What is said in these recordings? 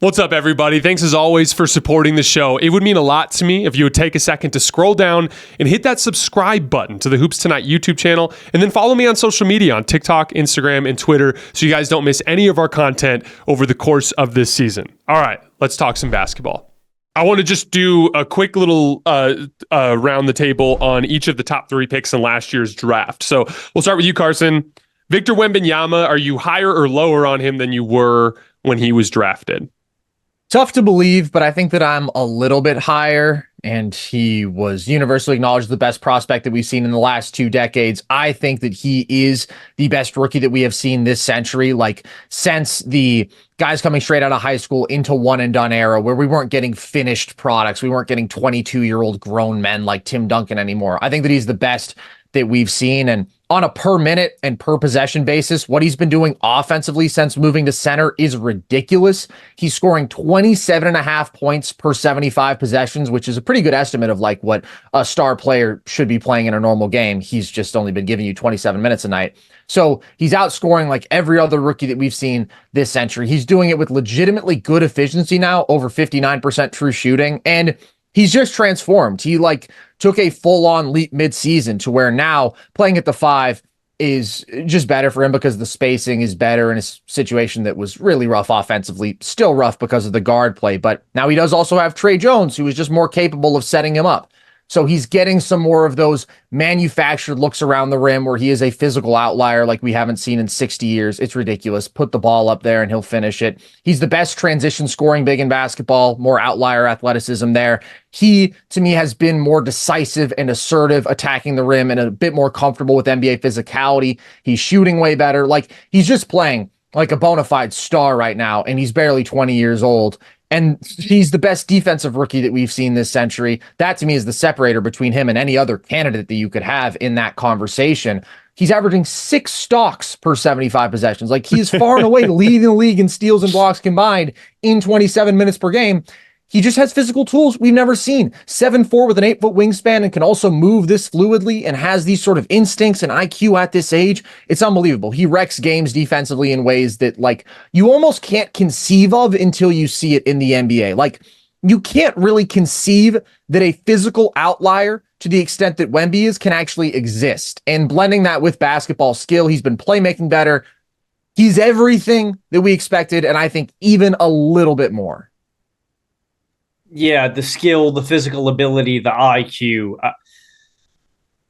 What's up, everybody? Thanks as always for supporting the show. It would mean a lot to me if you would take a second to scroll down and hit that subscribe button to the Hoops Tonight YouTube channel, and then follow me on social media on TikTok, Instagram, and Twitter so you guys don't miss any of our content over the course of this season. All right, let's talk some basketball. I want to just do a quick little round the table on each of the top 3 picks in last year's draft. So we'll start with you, Carson. Victor Wembanyama, are you higher or lower on him than you were when he was drafted? Tough to believe, but I think that I'm a little bit higher, and he was universally acknowledged the best prospect that we've seen in the last 2 decades. I think that he is the best rookie that we have seen this century, like since the guys coming straight out of high school into one and done era where we weren't getting finished products. We weren't getting 22-year-old grown men like Tim Duncan anymore. I think that he's the best that we've seen, and on a per minute and per possession basis, what he's been doing offensively since moving to center is ridiculous. He's scoring 27.5 points per 75 possessions, which is a pretty good estimate of like what a star player should be playing in a normal game. He's just only been giving you 27 minutes a night. So he's outscoring like every other rookie that we've seen this century. He's doing it with legitimately good efficiency now, over 59% true shooting, and he's just transformed. He like took a full-on leap mid-season to where now playing at the 5 is just better for him because the spacing is better in a situation that was really rough offensively, still rough because of the guard play. But now he does also have Trey Jones, who is just more capable of setting him up. So he's getting some more of those manufactured looks around the rim where he is a physical outlier like we haven't seen in 60 years. It's ridiculous. Put the ball up there and he'll finish it. He's the best transition scoring big in basketball, more outlier athleticism there. He, to me, has been more decisive and assertive attacking the rim and a bit more comfortable with NBA physicality. He's shooting way better. Like, he's just playing like a bona fide star right now, and he's barely 20 years old. And he's the best defensive rookie that we've seen this century. That, to me, is the separator between him and any other candidate that you could have in that conversation. He's averaging 6 stocks per 75 possessions. Like, he's far and away leading the league in steals and blocks combined in 27 minutes per game. He just has physical tools we've never seen. 7'4" with an 8-foot wingspan and can also move this fluidly and has these sort of instincts and IQ at this age. It's unbelievable. He wrecks games defensively in ways that like you almost can't conceive of until you see it in the NBA. Like, you can't really conceive that a physical outlier to the extent that Wemby is can actually exist. And blending that with basketball skill, he's been playmaking better. He's everything that we expected, and I think even a little bit more. Yeah, the skill, the physical ability, the IQ.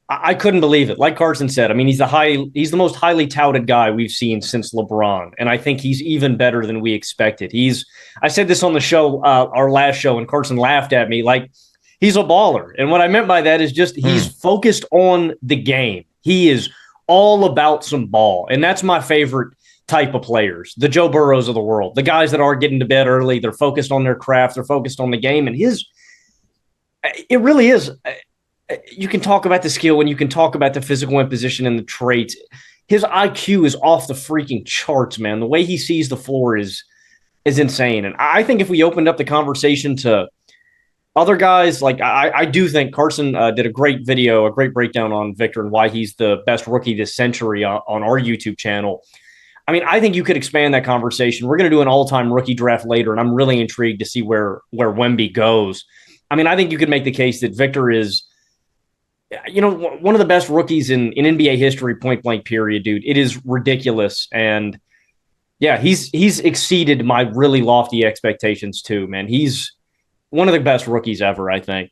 I couldn't believe it. Like Carson said, I mean, he's the most highly touted guy we've seen since LeBron, and I think he's even better than we expected. I said this on the show, our last show, and Carson laughed at me. Like, he's a baller, and what I meant by that is just he's focused on the game. He is all about some ball, and that's my favorite type of players, the Joe Burrows of the world, the guys that are getting to bed early. They're focused on their craft. They're focused on the game. And it really is. You can talk about the skill and you can talk about the physical imposition and the traits. His IQ is off the freaking charts, man. The way he sees the floor is insane. And I think if we opened up the conversation to other guys, like I do think Carson did a great video, a great breakdown on Victor and why he's the best rookie this century on our YouTube channel. I mean, I think you could expand that conversation. We're going to do an all-time rookie draft later, and I'm really intrigued to see where Wemby goes. I mean, I think you could make the case that Victor is, one of the best rookies in NBA history, point-blank period, dude. It is ridiculous. And, yeah, he's exceeded my really lofty expectations too, man. He's one of the best rookies ever, I think.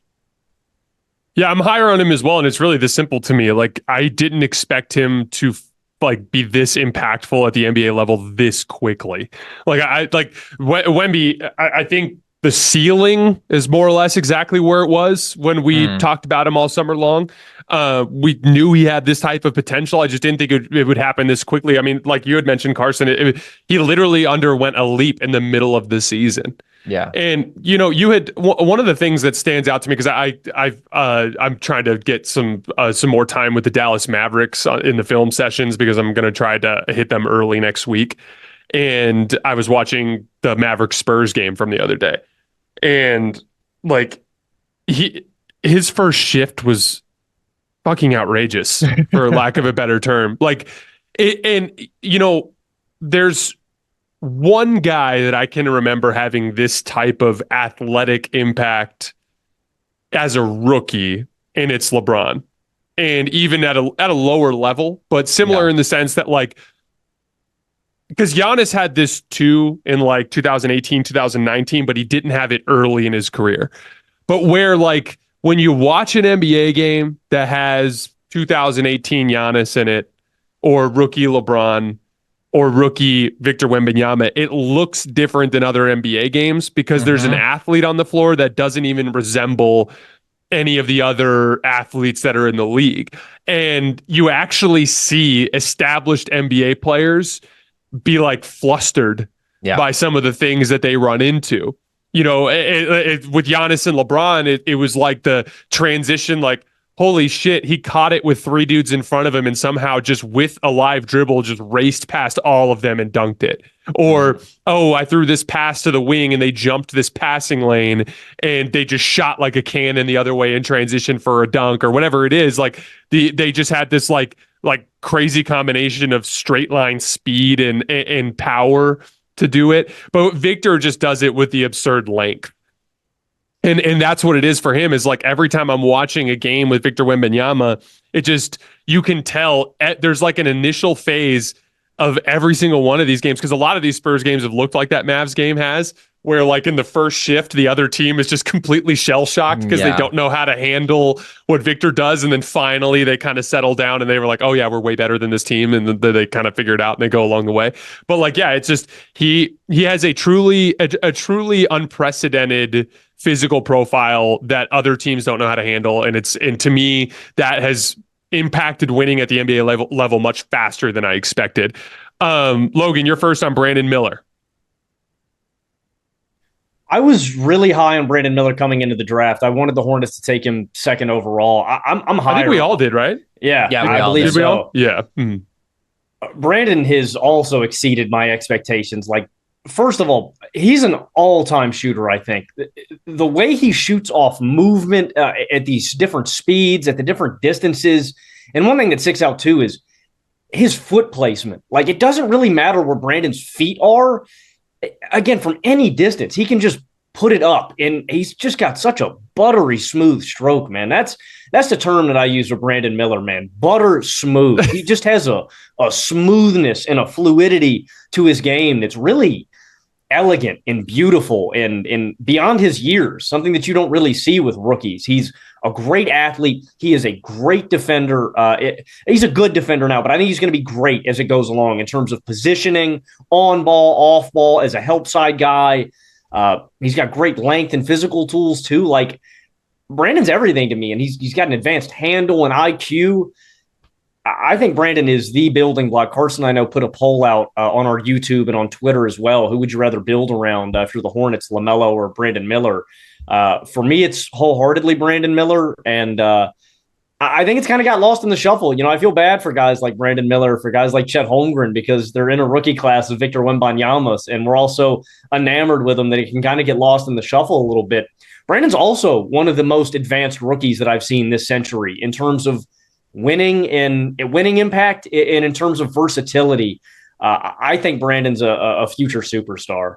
Yeah, I'm higher on him as well, and it's really this simple to me. Like, I didn't expect him to be this impactful at the NBA level this quickly. Wemby, I think the ceiling is more or less exactly where it was when we talked about him all summer long. We knew he had this type of potential. I just didn't think it would happen this quickly. I mean, like you had mentioned, Carson, he literally underwent a leap in the middle of the season. Yeah. And, you had one of the things that stands out to me, because I'm trying to get some more time with the Dallas Mavericks in the film sessions, because I'm going to try to hit them early next week. And I was watching the Mavericks Spurs game from the other day. And like his first shift was fucking outrageous, for lack of a better term. Like, there's one guy that I can remember having this type of athletic impact as a rookie, and it's LeBron. And even at a lower level, but similar in the sense that, like, because Giannis had this too in like 2018, 2019, but he didn't have it early in his career. But where, like, when you watch an NBA game that has 2018 Giannis in it, or rookie LeBron, or rookie Victor Wembanyama, it looks different than other NBA games because there's an athlete on the floor that doesn't even resemble any of the other athletes that are in the league. And you actually see established NBA players be like flustered by some of the things that they run into. You know, with Giannis and LeBron, it was like the transition, like, holy shit, he caught it with three dudes in front of him and somehow just with a live dribble just raced past all of them and dunked it. Or, oh, I threw this pass to the wing and they jumped this passing lane and they just shot like a cannon the other way in transition for a dunk, or whatever it is. Like, they just had this like crazy combination of straight line speed and power to do it. But Victor just does it with the absurd length. And that's what it is for him, is like every time I'm watching a game with Victor Wembanyama, it just, you can tell there's like an initial phase of every single one of these games, because a lot of these Spurs games have looked like that Mavs game has, where like in the first shift, the other team is just completely shell-shocked because they don't know how to handle what Victor does. And then finally they kind of settle down and they were like, oh yeah, we're way better than this team. And then they kind of figure it out and they go along the way. But like, yeah, it's just, he has a truly unprecedented physical profile that other teams don't know how to handle. And to me, that has impacted winning at the NBA level much faster than I expected. Logan, you're first on Brandon Miller. I was really high on Brandon Miller coming into the draft. I wanted the Hornets to take him second overall. I'm higher. I think we all did, right? Yeah, I believe so. Yeah. Brandon has also exceeded my expectations. Like, first of all, he's an all-time shooter, I think. The way he shoots off movement at these different speeds, at the different distances. And one thing that sticks out, too, is his foot placement. Like, it doesn't really matter where Brandon's feet are. Again, from any distance, he can just put it up. And he's just got such a buttery smooth stroke, man. That's the term that I use for Brandon Miller, man. Butter smooth. He just has a smoothness and a fluidity to his game that's really elegant and beautiful and beyond his years, something that you don't really see with rookies. He's a great athlete. He is a great defender. He's a good defender now, but I think he's going to be great as it goes along in terms of positioning, on ball, off ball, as a help side guy. He's got great length and physical tools too. Like, Brandon's everything to me, and he's got an advanced handle and IQ. I think Brandon is the building block. Carson, I know, put a poll out on our YouTube and on Twitter as well. Who would you rather build around after the Hornets, LaMelo or Brandon Miller? For me, it's wholeheartedly Brandon Miller. And I think it's kind of got lost in the shuffle. You know, I feel bad for guys like Brandon Miller, for guys like Chet Holmgren, because they're in a rookie class of Victor Wembanyama, and we're also enamored with them that it can kind of get lost in the shuffle a little bit. Brandon's also one of the most advanced rookies that I've seen this century in terms of winning impact, and in terms of versatility. I think Brandon's a future superstar.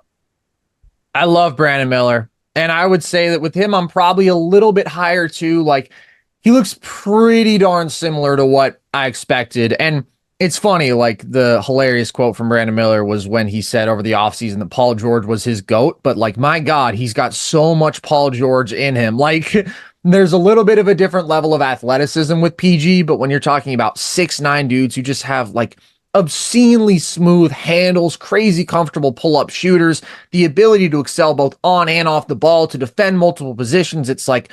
I love Brandon Miller. And I would say that with him, I'm probably a little bit higher too. Like, he looks pretty darn similar to what I expected. And it's funny, like, the hilarious quote from Brandon Miller was when he said over the offseason that Paul George was his GOAT. But like, my God, he's got so much Paul George in him. Like, there's a little bit of a different level of athleticism with PG, but when you're talking about 6'9" dudes who just have like obscenely smooth handles, crazy comfortable pull-up shooters, the ability to excel both on and off the ball, to defend multiple positions, it's like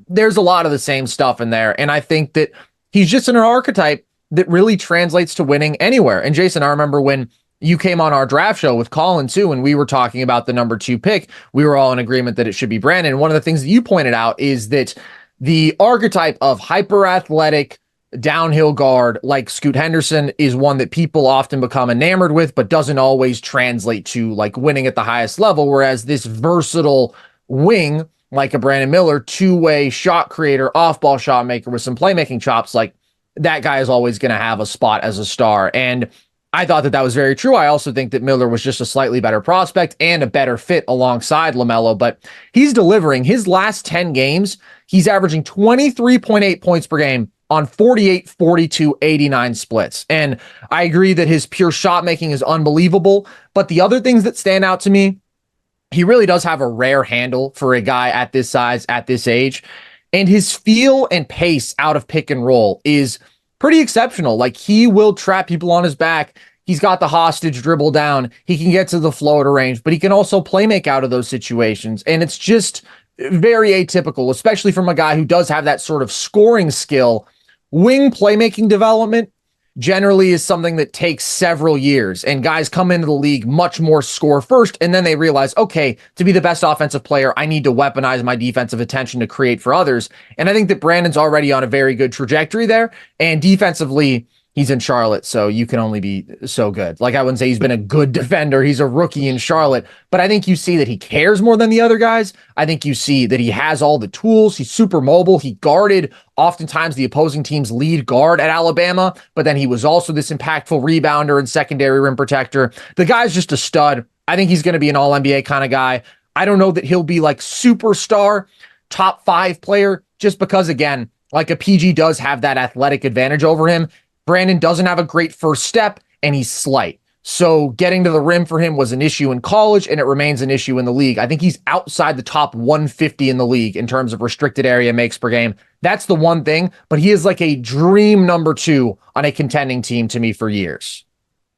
there's a lot of the same stuff in there. And I think that he's just an archetype that really translates to winning anywhere. And Jason, I remember when you came on our draft show with Colin too, and we were talking about the number 2 pick. We were all in agreement that it should be Brandon. One of the things that you pointed out is that the archetype of hyper athletic downhill guard like Scoot Henderson is one that people often become enamored with, but doesn't always translate to like winning at the highest level. Whereas this versatile wing, like a Brandon Miller, two-way shot creator, off-ball shot maker with some playmaking chops, like that guy is always going to have a spot as a star. And I thought that was very true. I also think that Miller was just a slightly better prospect and a better fit alongside LaMelo, but he's delivering. His last 10 games, he's averaging 23.8 points per game on 48, 42, 89 splits. And I agree that his pure shot making is unbelievable, but the other things that stand out to me, he really does have a rare handle for a guy at this size, at this age. And his feel and pace out of pick and roll is pretty exceptional. Like, he will trap people on his back. He's got the hostage dribble down. He can get to the floater range, but he can also play make out of those situations. And it's just very atypical, especially from a guy who does have that sort of scoring skill. Wing playmaking development generally is something that takes several years, and guys come into the league much more score first, and then they realize, okay, to be the best offensive player, I need to weaponize my defensive attention to create for others. And I think that Brandon's already on a very good trajectory there, and defensively, he's in Charlotte, so you can only be so good. Like, I wouldn't say he's been a good defender. He's a rookie in Charlotte, but I think you see that he cares more than the other guys. I think you see that he has all the tools. He's super mobile. He guarded oftentimes the opposing team's lead guard at Alabama, but then he was also this impactful rebounder and secondary rim protector. The guy's just a stud. I think he's going to be an all-NBA kind of guy. I don't know that he'll be like superstar, top 5 player, just because, again, like, a PG does have that athletic advantage over him. Brandon doesn't have a great first step, and he's slight. So getting to the rim for him was an issue in college, and it remains an issue in the league. I think he's outside the top 150 in the league in terms of restricted area makes per game. That's the one thing, but he is like a dream number 2 on a contending team to me for years.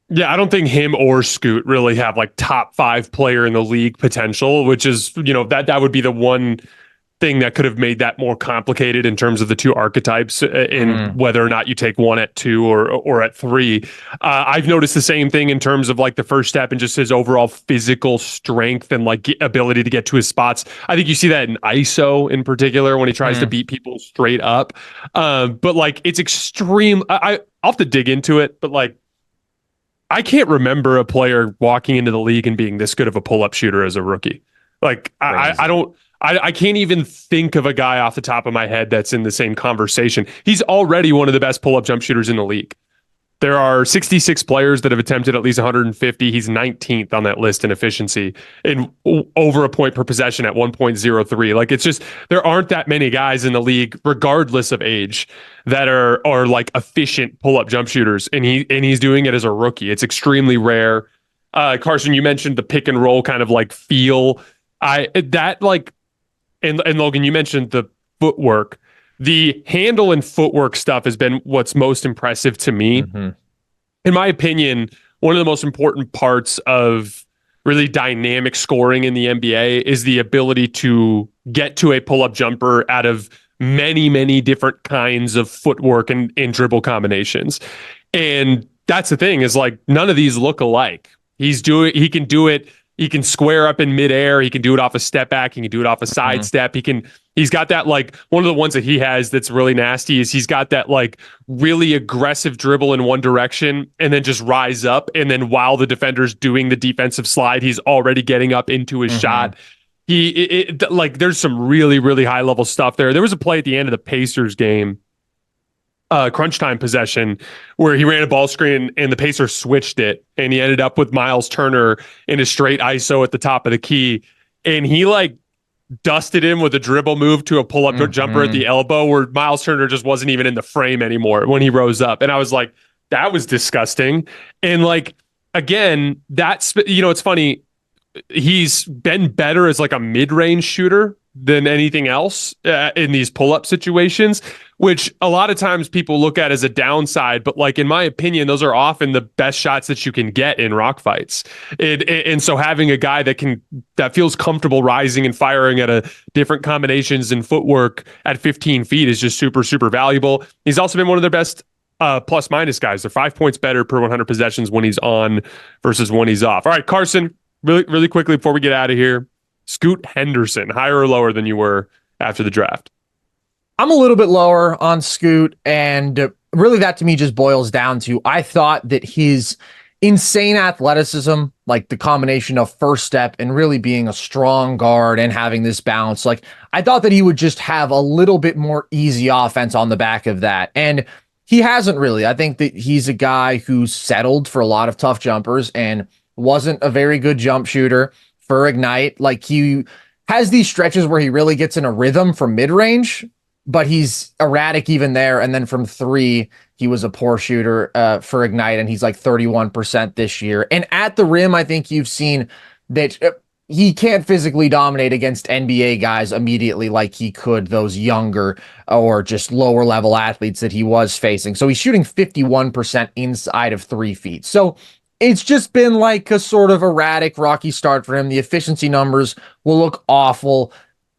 Yeah, I don't think him or Scoot really have like top 5 player in the league potential, which is, that would be the one thing that could have made that more complicated in terms of the two archetypes in whether or not you take one at 2 or at 3. I've noticed the same thing in terms of like the first step and just his overall physical strength and like ability to get to his spots. I think you see that in ISO in particular when he tries to beat people straight up. But like, it's extreme. I'll have to dig into it, but like, I can't remember a player walking into the league and being this good of a pull-up shooter as a rookie. Like, I can't even think of a guy off the top of my head that's in the same conversation. He's already one of the best pull-up jump shooters in the league. There are 66 players that have attempted at least 150. He's 19th on that list in efficiency and over a point per possession at 1.03. Like, it's just, there aren't that many guys in the league, regardless of age, that are like efficient pull-up jump shooters. And he's doing it as a rookie. It's extremely rare. Carson, you mentioned the pick and roll kind of like feel. And Logan, you mentioned the footwork. The handle and footwork stuff has been what's most impressive to me. In my opinion, one of the most important parts of really dynamic scoring in the NBA is the ability to get to a pull-up jumper out of many, many different kinds of footwork and dribble combinations. And that's the thing, is like, none of these look alike. He can do it. He can square up in midair. He can do it off a step back. He can do it off a side step. He's got that, like, one of the ones that he has that's really nasty is he's got that like really aggressive dribble in one direction and then just rise up. And then while the defender's doing the defensive slide, he's already getting up into his shot. There's some really, really high level stuff there. There was a play at the end of the Pacers game, crunch time possession, where he ran a ball screen and the Pacers switched it, and he ended up with Miles Turner in a straight ISO at the top of the key, and he like dusted him with a dribble move to a pull-up jumper at the elbow, where Miles Turner just wasn't even in the frame anymore when he rose up. And I was like, that was disgusting. And like, again, that's, it's funny, he's been better as like a mid-range shooter than anything else in these pull-up situations, which a lot of times people look at as a downside, but like, in my opinion, those are often the best shots that you can get in rock fights. And so having a guy that feels comfortable rising and firing at a different combinations and footwork at 15 feet is just super, super valuable. He's also been one of their best plus minus guys. They're 5 points better per 100 possessions when he's on versus when he's off. All right, Carson, really, really quickly before we get out of here, Scoot Henderson, higher or lower than you were after the draft? I'm a little bit lower on Scoot, and really that to me just boils down to, I thought that his insane athleticism, like the combination of first step and really being a strong guard and having this bounce, like, I thought that he would just have a little bit more easy offense on the back of that. And He hasn't really. I think that he's a guy who settled for a lot of tough jumpers and wasn't a very good jump shooter for Ignite. Like, he has these stretches where he really gets in a rhythm from mid-range, but he's erratic even there. And then from three, he was a poor shooter for Ignite, and he's like 31% this year. And at the rim, I think you've seen that he can't physically dominate against NBA guys immediately like he could those younger or just lower level athletes that he was facing. So he's shooting 51% inside of 3 feet. So it's just been like a sort of erratic, rocky start for him. The efficiency numbers will look awful.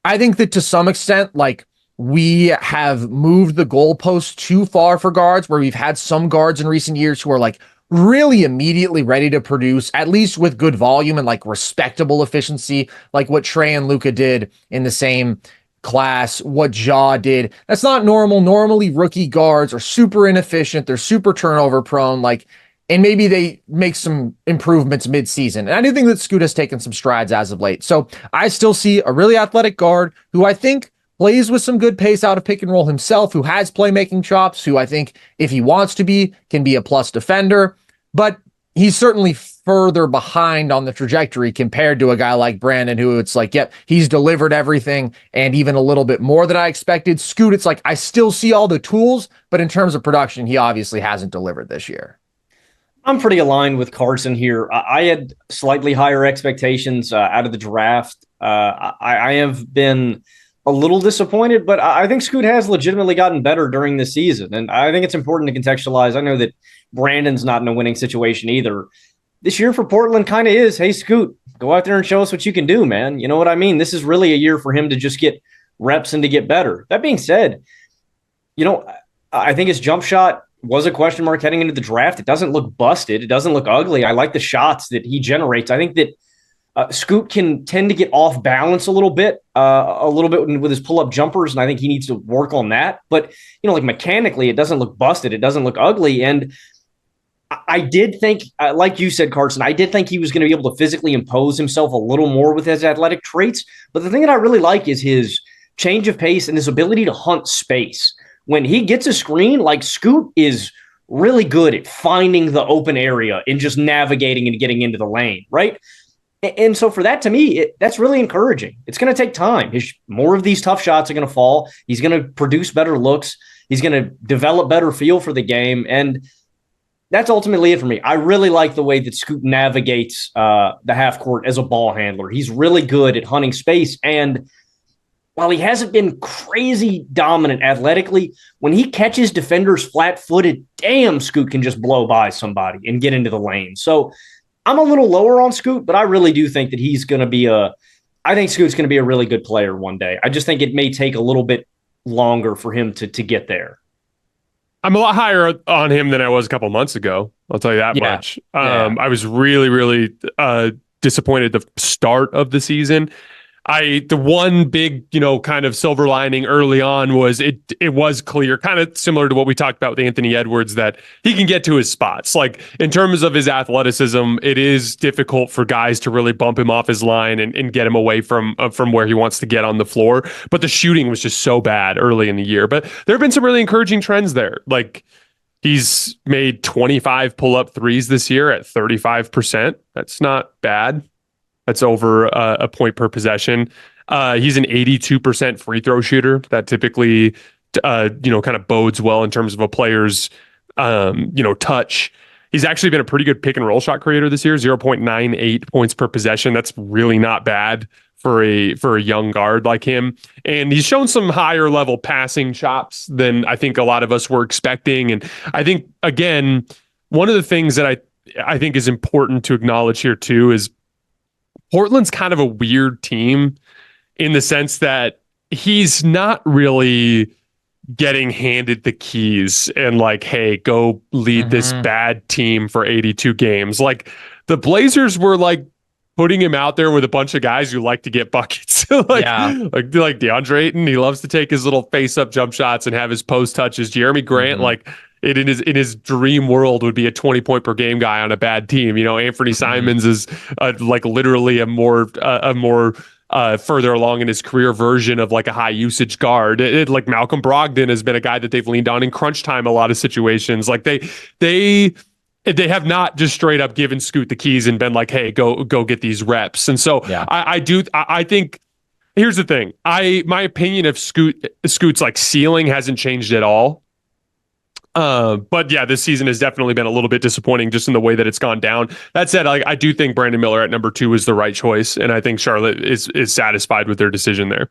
I think that to some extent, like, we have moved the goalpost too far for guards, where we've had some guards in recent years who are like really immediately ready to produce, at least with good volume and like respectable efficiency, like what Trey and Luka did in the same class, what Ja did. That's not normal. Normally, rookie guards are super inefficient. They're super turnover prone. Like, and maybe they make some improvements mid-season. And I do think that Scoot has taken some strides as of late. So I still see a really athletic guard who I think plays with some good pace out of pick and roll himself, who has playmaking chops, who I think, if he wants to be, can be a plus defender. But he's certainly further behind on the trajectory compared to a guy like Brandon, who it's like, yep, he's delivered everything and even a little bit more than I expected. Scoot, it's like, I still see all the tools, but in terms of production, he obviously hasn't delivered this year. I'm pretty aligned with Carson here. I had slightly higher expectations out of the draft. I have been a little disappointed, but I think Scoot has legitimately gotten better during the season. And I think it's important to contextualize. I know that Brandon's not in a winning situation either. This year for Portland kind of is, hey, Scoot, go out there and show us what you can do, man. You know what I mean? This is really a year for him to just get reps and to get better. That being said, I think his jump shot was a question mark heading into the draft. It doesn't look busted. It doesn't look ugly. I like the shots that he generates. I think that Scoot can tend to get off balance a little bit with his pull-up jumpers, and I think he needs to work on that. But, like mechanically, it doesn't look busted. It doesn't look ugly. And I did think, like you said, Carson, I did think he was going to be able to physically impose himself a little more with his athletic traits. But the thing that I really like is his change of pace and his ability to hunt space. When he gets a screen, like, Scoot is really good at finding the open area and just navigating and getting into the lane, right? And so for that, to me, that's really encouraging. It's going to take time. More of these tough shots are going to fall. He's going to produce better looks. He's going to develop better feel for the game. And that's ultimately it for me. I really like the way that Scoot navigates the half court as a ball handler. He's really good at hunting space. And while he hasn't been crazy dominant athletically, when he catches defenders flat-footed, damn, Scoot can just blow by somebody and get into the lane. So I'm a little lower on Scoot, but I really do think that he's going to be I think Scoot's going to be a really good player one day. I just think it may take a little bit longer for him to get there. I'm a lot higher on him than I was a couple months ago. I'll tell you that much. I was really, really disappointed at the start of the season. The one big, kind of silver lining early on was it was clear, kind of similar to what we talked about with Anthony Edwards, that he can get to his spots. Like, in terms of his athleticism, it is difficult for guys to really bump him off his line and get him away from where he wants to get on the floor. But the shooting was just so bad early in the year. But there have been some really encouraging trends there. Like, he's made 25 pull-up threes this year at 35%. That's not bad. That's over a point per possession. He's an 82% free throw shooter. That typically, kind of bodes well in terms of a player's, touch. He's actually been a pretty good pick and roll shot creator this year, 0.98 points per possession. That's really not bad for a young guard like him. And he's shown some higher level passing chops than I think a lot of us were expecting. And I think, again, one of the things that I think is important to acknowledge here too is Portland's kind of a weird team in the sense that he's not really getting handed the keys and like, hey, go lead this bad team for 82 games. Like, the Blazers were like putting him out there with a bunch of guys who like to get buckets. like DeAndre Ayton, he loves to take his little face-up jump shots and have his post touches. Jeremy Grant, in his dream world, would be a 20-point per game guy on a bad team. Anthony Simons is like literally a more further along in his career version of like a high usage guard. Like Malcolm Brogdon has been a guy that they've leaned on in crunch time a lot of situations. Like they have not just straight up given Scoot the keys and been like, hey, go get these reps. And so I think here's the thing. My opinion of Scoot's like ceiling hasn't changed at all. But yeah, this season has definitely been a little bit disappointing just in the way that it's gone down. That said, I do think Brandon Miller at number 2 is the right choice, and I think Charlotte is satisfied with their decision there.